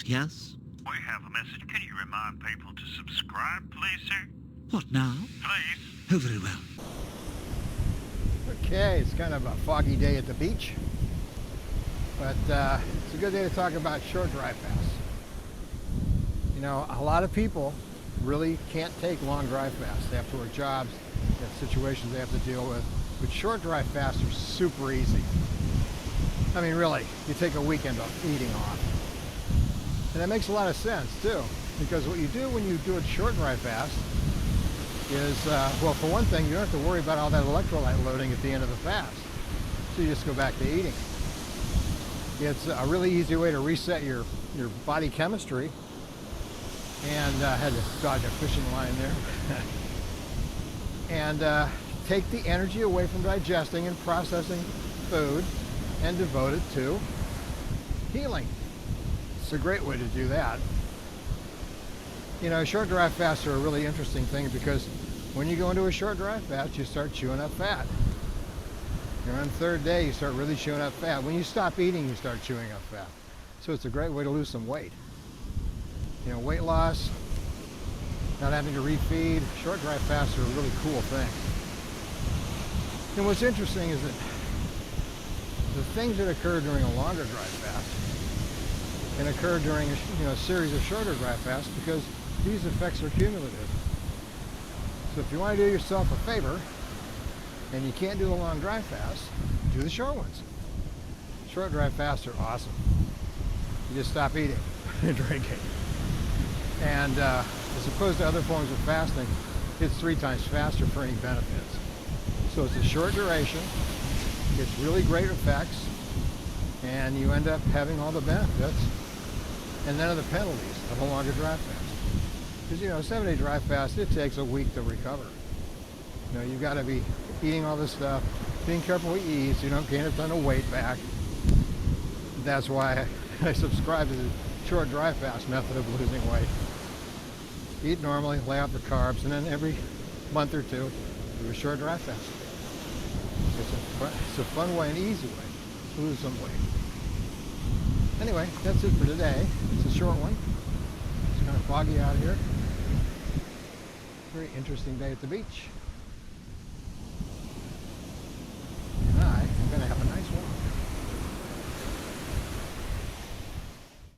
yes? We have a message. Can you remind people to subscribe, please, sir? What now? Please. Oh, very well. Okay, it's kind of a foggy day at the beach, but it's a good day to talk about short dry fasts. You know, a lot of people really can't take long dry fasts. They have to work jobs, they have situations they have to deal with, but short dry fasts are super easy. I mean, really, you take a weekend of eating off. And that makes a lot of sense, too, because what you do when you do a short dry fast is, well, for one thing, you don't have to worry about all that electrolyte loading at the end of the fast. So you just go back to eating. It's a really easy way to reset your body chemistry. And had to dodge a fishing line there. And take the energy away from digesting and processing food and devote it to healing. It's a great way to do that. You know, short dry fasts are a really interesting thing because when you go into a short dry fast, you start chewing up fat. You're on the third day, you start really chewing up fat. When you stop eating, you start chewing up fat. So it's a great way to lose some weight. You know, weight loss, not having to refeed, short dry fasts are a really cool thing. And what's interesting is that the things that occur during a longer dry fast can occur during a series of shorter dry fasts because these effects are cumulative. So if you want to do yourself a favor and you can't do the long dry fast, do the short ones. Short dry fasts are awesome. You just stop eating and drinking. And as opposed to other forms of fasting, it's 3 times faster for any benefits. So it's a short duration, it's really great effects, and you end up having all the benefits and none of the penalties of a longer dry fast. Because, you know, a 7-day dry fast, it takes a week to recover. You know, you've got to be eating all this stuff, being careful what you eat so you don't gain a ton of weight back. That's why I subscribe to the short dry fast method of losing weight. Eat normally, lay off the carbs, and then every month or two, do a short dry fast. It's a fun way, an easy way to lose some weight. Anyway, that's it for today. It's a short one. It's kind of foggy out here. Very interesting day at the beach.